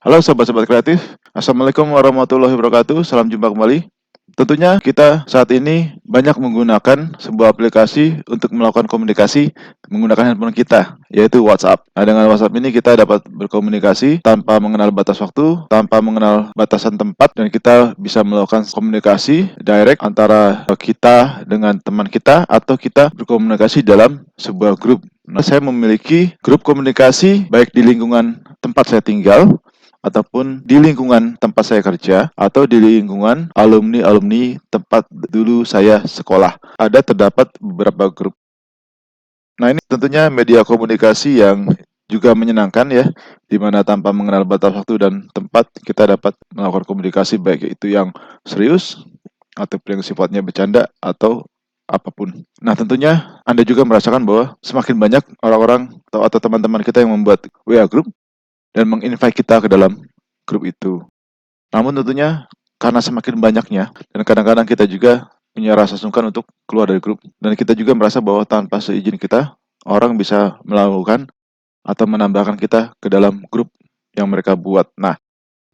Halo sobat-sobat kreatif, Assalamualaikum warahmatullahi wabarakatuh, salam jumpa kembali. Tentunya kita saat ini banyak menggunakan sebuah aplikasi untuk melakukan komunikasi menggunakan handphone kita, yaitu WhatsApp. Nah, dengan WhatsApp ini kita dapat berkomunikasi tanpa mengenal batas waktu, tanpa mengenal batasan tempat, dan kita bisa melakukan komunikasi direct antara kita dengan teman kita atau kita berkomunikasi dalam sebuah grup. Nah, saya memiliki grup komunikasi baik di lingkungan tempat saya tinggal ataupun di lingkungan tempat saya kerja atau di lingkungan alumni-alumni tempat dulu saya sekolah. Ada terdapat beberapa grup. Nah, ini tentunya media komunikasi yang juga menyenangkan ya, di mana tanpa mengenal batas waktu dan tempat kita dapat melakukan komunikasi baik itu yang serius ataupun yang sifatnya bercanda atau apapun. Nah, tentunya Anda juga merasakan bahwa semakin banyak orang-orang atau teman-teman kita yang membuat WA group dan menginvite kita ke dalam grup itu. Namun tentunya karena semakin banyaknya dan kadang-kadang kita juga punya rasa sungkan untuk keluar dari grup dan kita juga merasa bahwa tanpa seizin kita orang bisa melakukan atau menambahkan kita ke dalam grup yang mereka buat. Nah,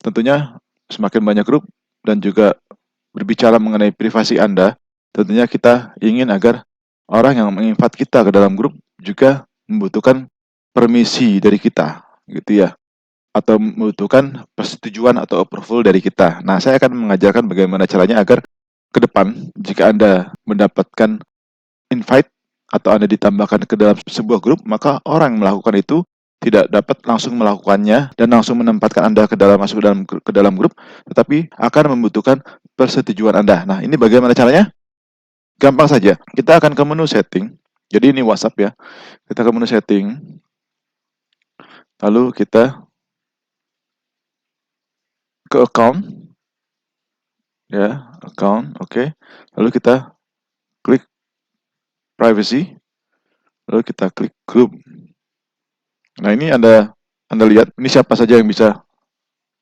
tentunya semakin banyak grup dan juga berbicara mengenai privasi Anda, tentunya kita ingin agar orang yang menginvite kita ke dalam grup juga membutuhkan permisi dari kita, gitu ya, atau membutuhkan persetujuan atau approval dari kita. Nah, saya akan mengajarkan bagaimana caranya agar ke depan jika Anda mendapatkan invite atau Anda ditambahkan ke dalam sebuah grup, maka orang yang melakukan itu tidak dapat langsung melakukannya dan langsung menempatkan Anda masuk ke dalam grup, tetapi akan membutuhkan persetujuan Anda. Nah, ini bagaimana caranya? Gampang saja. Kita akan ke menu setting. Jadi ini WhatsApp ya. Kita ke menu setting, lalu kita ke account ya, account, oke. Lalu kita klik privacy, lalu kita klik group. Nah, ini Anda lihat ini siapa saja yang bisa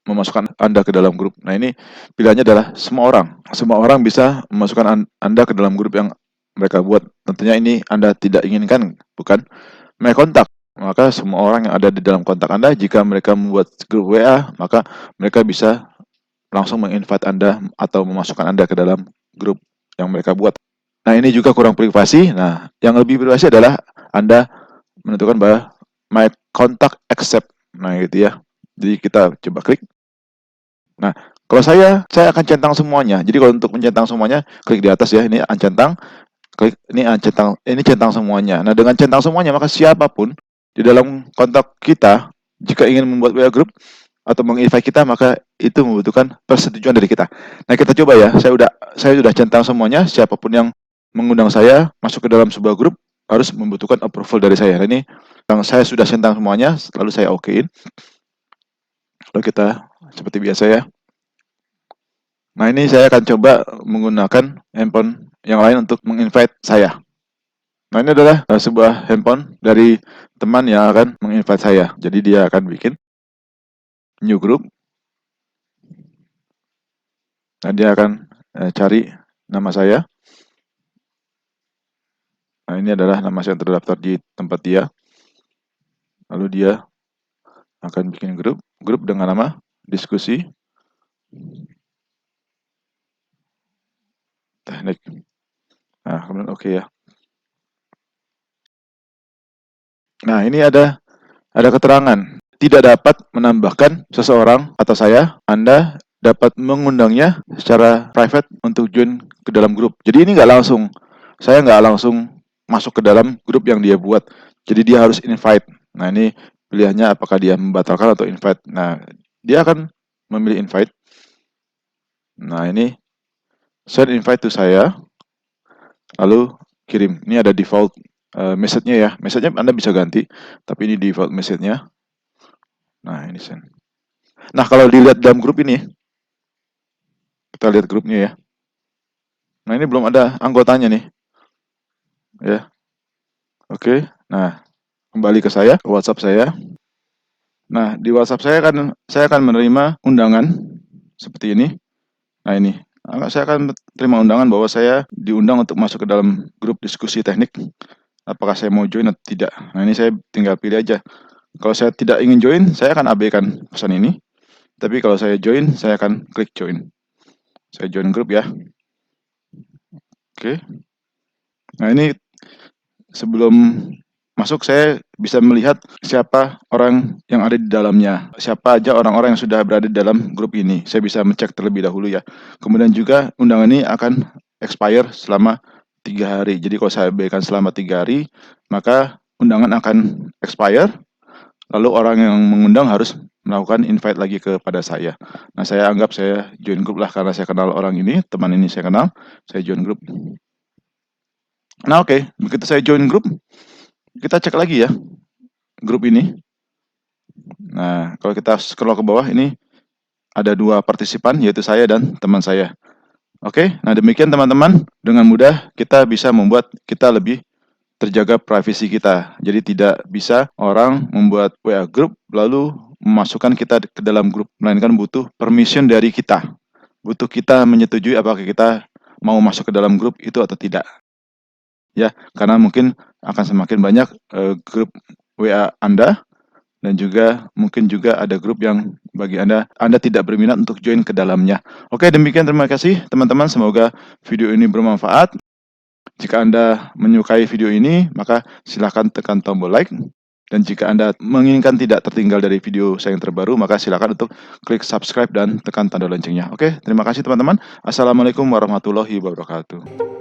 memasukkan Anda ke dalam grup. Nah, ini pilihannya adalah semua orang. Semua orang bisa memasukkan Anda ke dalam grup yang mereka buat. Tentunya ini Anda tidak inginkan, bukan? My kontak. Maka semua orang yang ada di dalam kontak Anda, jika mereka membuat grup WA, maka mereka bisa langsung menginvite Anda atau memasukkan Anda ke dalam grup yang mereka buat. Nah, ini juga kurang privasi. Nah, yang lebih privasi adalah Anda menentukan bahwa my contact accept. Nah, gitu ya. Jadi kita coba klik. Nah, kalau saya akan centang semuanya. Jadi kalau untuk mencentang semuanya, klik di atas ya. Ini centang, klik ini centang, ini centang semuanya. Nah, dengan centang semuanya, maka siapapun di dalam kontak kita, jika ingin membuat WA group atau menginvite kita, maka itu membutuhkan persetujuan dari kita. Nah, kita coba ya. Saya sudah centang semuanya. Siapapun yang mengundang saya masuk ke dalam sebuah grup harus membutuhkan approval dari saya. Nah, ini yang saya sudah centang semuanya, lalu saya okein. Lalu kita seperti biasa ya. Nah, ini saya akan coba menggunakan handphone yang lain untuk menginvite saya. Nah, ini adalah sebuah handphone dari teman yang akan menginvite saya. Jadi dia akan bikin new group. Nah, dia akan cari nama saya. Nah, ini adalah nama saya yang terdaftar di tempat dia. Lalu dia akan bikin grup dengan nama diskusi teknik. Nah, kemudian oke ya. Nah, ini ada keterangan. Tidak dapat menambahkan seseorang atau saya, Anda dapat mengundangnya secara private untuk join ke dalam grup. Jadi ini saya nggak langsung masuk ke dalam grup yang dia buat. Jadi dia harus invite. Nah, ini pilihannya apakah dia membatalkan atau invite. Nah, dia akan memilih invite. Nah, ini send invite to saya, lalu kirim. Ini ada default message-nya ya. Message-nya Anda bisa ganti, tapi ini default message-nya. Nah, ini send. Nah, kalau dilihat dalam grup ini, kita lihat grupnya ya. Nah, ini belum ada anggotanya nih. Ya, oke. Nah, kembali ke saya, ke WhatsApp saya. Nah, di WhatsApp saya akan menerima undangan seperti ini. Nah, ini. Saya akan terima undangan bahwa saya diundang untuk masuk ke dalam grup diskusi teknik. Apakah saya mau join atau tidak. Nah, ini saya tinggal pilih aja. Kalau saya tidak ingin join, saya akan abaikan pesan ini. Tapi kalau saya join, saya akan klik join. Saya join grup ya. Oke. Nah, ini sebelum masuk saya bisa melihat siapa orang yang ada di dalamnya. Siapa aja orang-orang yang sudah berada di dalam grup ini. Saya bisa mencek terlebih dahulu ya. Kemudian juga undangan ini akan expire selama 3 hari. Jadi kalau saya berikan selama 3 hari, maka undangan akan expire. Lalu orang yang mengundang harus melakukan invite lagi kepada saya. Nah, saya anggap saya join grup lah karena saya kenal orang ini, teman ini saya kenal, saya join grup. Nah, oke, begitu saya join grup, kita cek lagi ya grup ini. Nah, kalau kita scroll ke bawah ini ada 2 partisipan yaitu saya dan teman saya. Oke, nah demikian teman-teman, dengan mudah kita bisa membuat kita lebih terjaga privasi kita. Jadi tidak bisa orang membuat WA group lalu memasukkan kita ke dalam grup, melainkan butuh permission dari kita. Butuh kita menyetujui apakah kita mau masuk ke dalam grup itu atau tidak. Ya, karena mungkin akan semakin banyak grup WA Anda dan juga mungkin juga ada grup yang bagi Anda tidak berminat untuk join ke dalamnya. Oke, demikian terima kasih teman-teman, semoga video ini bermanfaat. Jika Anda menyukai video ini, maka silakan tekan tombol like. Dan jika Anda menginginkan tidak tertinggal dari video saya yang terbaru, maka silakan untuk klik subscribe dan tekan tanda loncengnya. Oke, terima kasih teman-teman. Assalamualaikum warahmatullahi wabarakatuh.